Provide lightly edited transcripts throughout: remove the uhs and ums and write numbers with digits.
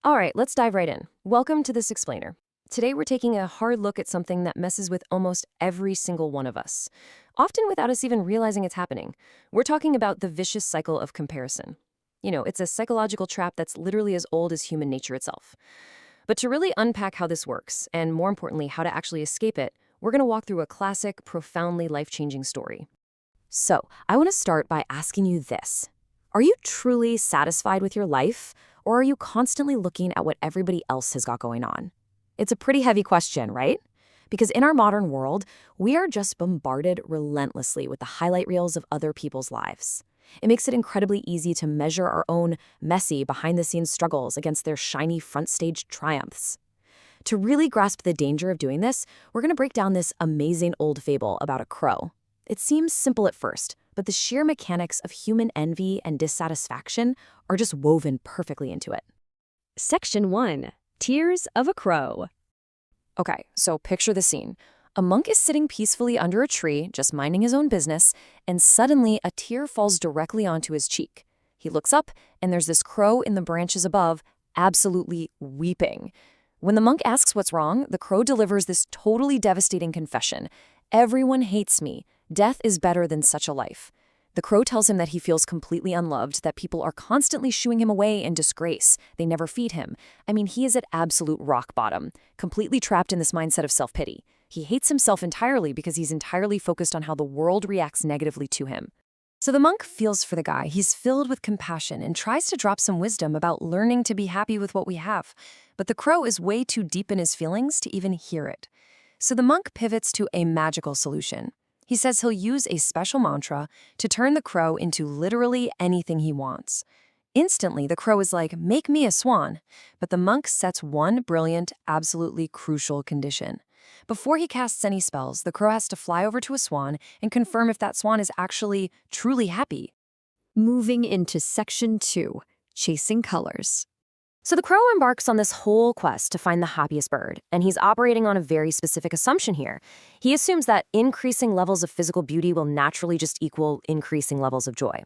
All right, let's dive right in. Welcome to This Explainer. Today we're taking a hard look at something that messes with almost every single one of us, often without us even realizing it's happening. We're talking about the vicious cycle of comparison. It's a psychological trap that's literally as old as human nature itself. But to really unpack how this works, and more importantly, how to actually escape it, we're going to walk through a classic, profoundly life-changing story. So, I want to start by asking you this. Are you truly satisfied with your life, or are you constantly looking at what everybody else has got going on? It's a pretty heavy question, right? Because in our modern world, we are just bombarded relentlessly with the highlight reels of other people's lives. It makes it incredibly easy to measure our own messy, behind-the-scenes struggles against their shiny front-stage triumphs. To really grasp the danger of doing this, we're going to break down this amazing old fable about a crow. It seems simple at first, but the sheer mechanics of human envy and dissatisfaction are just woven perfectly into it. Section 1. Tears of a Crow. Okay, so picture the scene. A monk is sitting peacefully under a tree, just minding his own business, and suddenly a tear falls directly onto his cheek. He looks up, and there's this crow in the branches above, absolutely weeping. When the monk asks what's wrong, the crow delivers this totally devastating confession. "Everyone hates me. Death is better than such a life." The crow tells him that he feels completely unloved, that people are constantly shooing him away in disgrace. They never feed him. I mean, he is at absolute rock bottom, completely trapped in this mindset of self-pity. He hates himself entirely because he's entirely focused on how the world reacts negatively to him. So the monk feels for the guy. He's filled with compassion and tries to drop some wisdom about learning to be happy with what we have. But the crow is way too deep in his feelings to even hear it. So the monk pivots to a magical solution. He says he'll use a special mantra to turn the crow into literally anything he wants. Instantly, the crow is like, "Make me a swan." But the monk sets one brilliant, absolutely crucial condition. Before he casts any spells, the crow has to fly over to a swan and confirm if that swan is actually truly happy. Moving into Section 2. Chasing Colors. So the crow embarks on this whole quest to find the happiest bird, and he's operating on a very specific assumption here. He assumes that increasing levels of physical beauty will naturally just equal increasing levels of joy.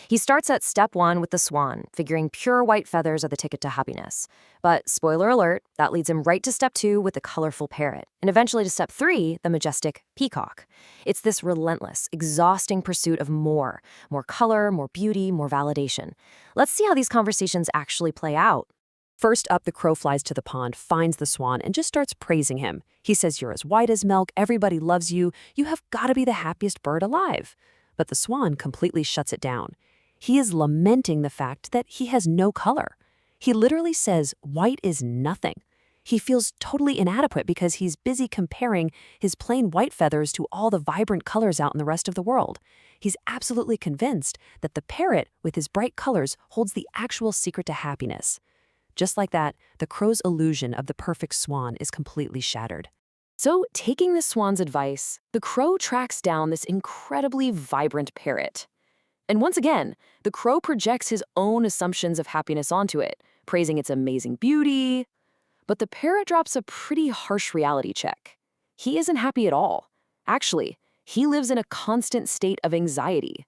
He starts at step 1 with the swan, figuring pure white feathers are the ticket to happiness. But spoiler alert, that leads him right to step 2 with the colorful parrot, and eventually to step 3, the majestic peacock. It's this relentless, exhausting pursuit of more color, more beauty, more validation. Let's see how these conversations actually play out. First up, the crow flies to the pond, finds the swan, and just starts praising him. He says, "You're as white as milk, everybody loves you, you have got to be the happiest bird alive." But the swan completely shuts it down. He is lamenting the fact that he has no color. He literally says white is nothing. He feels totally inadequate because he's busy comparing his plain white feathers to all the vibrant colors out in the rest of the world. He's absolutely convinced that the parrot with his bright colors holds the actual secret to happiness. Just like that, the crow's illusion of the perfect swan is completely shattered. So, taking the swan's advice, the crow tracks down this incredibly vibrant parrot. And once again, the crow projects his own assumptions of happiness onto it, praising its amazing beauty. But the parrot drops a pretty harsh reality check. He isn't happy at all. Actually, he lives in a constant state of anxiety.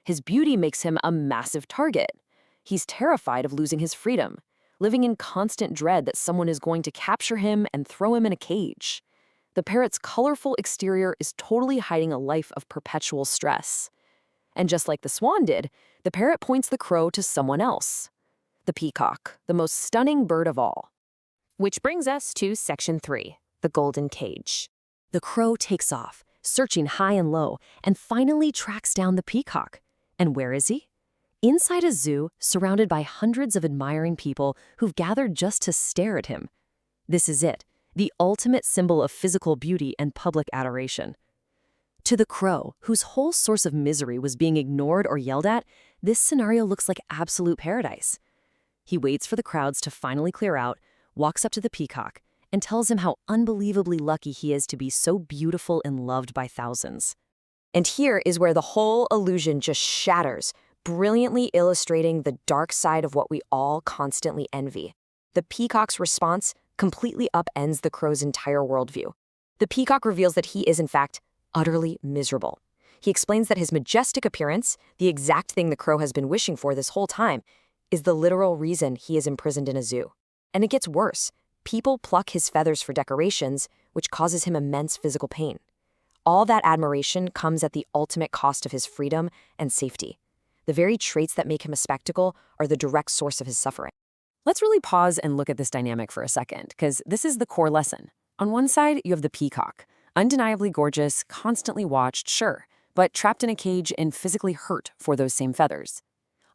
His beauty makes him a massive target. He's terrified of losing his freedom, living in constant dread that someone is going to capture him and throw him in a cage. The parrot's colorful exterior is totally hiding a life of perpetual stress. And just like the swan did, the parrot points the crow to someone else, the peacock, the most stunning bird of all. Which brings us to Section 3, the golden cage. The crow takes off, searching high and low, and finally tracks down the peacock. And where is he? Inside a zoo, surrounded by hundreds of admiring people who've gathered just to stare at him. This is it, the ultimate symbol of physical beauty and public adoration. To the crow, whose whole source of misery was being ignored or yelled at, this scenario looks like absolute paradise. He waits for the crowds to finally clear out, walks up to the peacock, and tells him how unbelievably lucky he is to be so beautiful and loved by thousands. And here is where the whole illusion just shatters, brilliantly illustrating the dark side of what we all constantly envy. The peacock's response completely upends the crow's entire worldview. The peacock reveals that he is, in fact, utterly miserable. He explains that his majestic appearance, the exact thing the crow has been wishing for this whole time, is the literal reason he is imprisoned in a zoo. And it gets worse. People pluck his feathers for decorations, which causes him immense physical pain. All that admiration comes at the ultimate cost of his freedom and safety. The very traits that make him a spectacle are the direct source of his suffering. Let's really pause and look at this dynamic for a second, because this is the core lesson. On one side, you have the peacock. Undeniably gorgeous, constantly watched, sure, but trapped in a cage and physically hurt for those same feathers.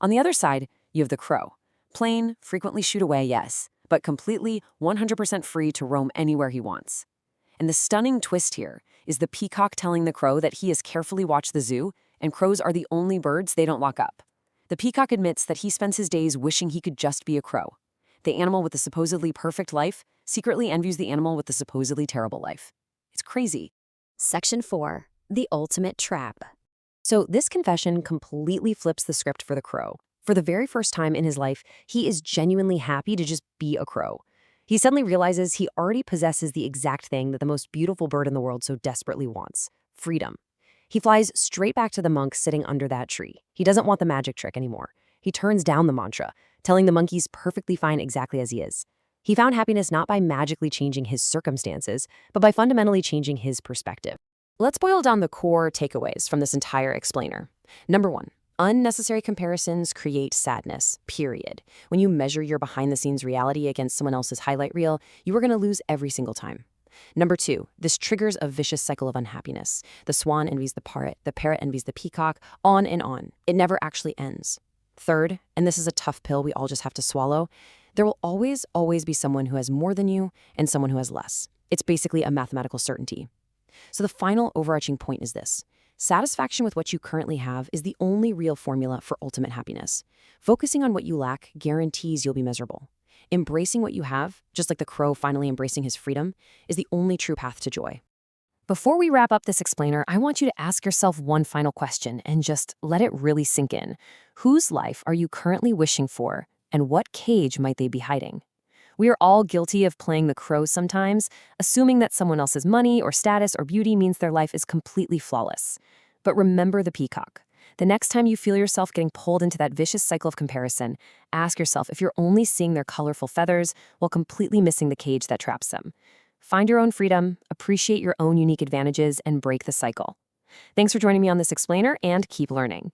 On the other side, you have the crow. Plain, frequently shooed away, yes, but completely 100% free to roam anywhere he wants. And the stunning twist here is the peacock telling the crow that he has carefully watched the zoo, and crows are the only birds they don't lock up. The peacock admits that he spends his days wishing he could just be a crow. The animal with the supposedly perfect life secretly envies the animal with the supposedly terrible life. It's crazy. Section 4. The ultimate trap. So this confession completely flips the script for the crow. For the very first time in his life, he is genuinely happy to just be a crow. He suddenly realizes he already possesses the exact thing that the most beautiful bird in the world so desperately wants: freedom. He flies straight back to the monk sitting under that tree. He doesn't want the magic trick anymore. He turns down the mantra, telling the monk he's perfectly fine exactly as he is. He found happiness not by magically changing his circumstances, but by fundamentally changing his perspective. Let's boil down the core takeaways from this entire explainer. Number 1. Unnecessary comparisons create sadness, period. When you measure your behind-the-scenes reality against someone else's highlight reel, you are going to lose every single time. Number 2, this triggers a vicious cycle of unhappiness. The swan envies the parrot envies the peacock, on and on. It never actually ends. Third, and this is a tough pill we all just have to swallow, there will always be someone who has more than you and someone who has less. It's basically a mathematical certainty. So the final overarching point is this: satisfaction with what you currently have is the only real formula for ultimate happiness. Focusing on what you lack guarantees you'll be miserable. Embracing what you have, just like the crow finally embracing his freedom, is the only true path to joy. Before we wrap up this explainer, I want you to ask yourself one final question and just let it really sink in. Whose life are you currently wishing for, and what cage might they be hiding? We are all guilty of playing the crow sometimes, assuming that someone else's money or status or beauty means their life is completely flawless. But remember the peacock. The next time you feel yourself getting pulled into that vicious cycle of comparison, ask yourself if you're only seeing their colorful feathers while completely missing the cage that traps them. Find your own freedom, appreciate your own unique advantages, and break the cycle. Thanks for joining me on this explainer, and keep learning.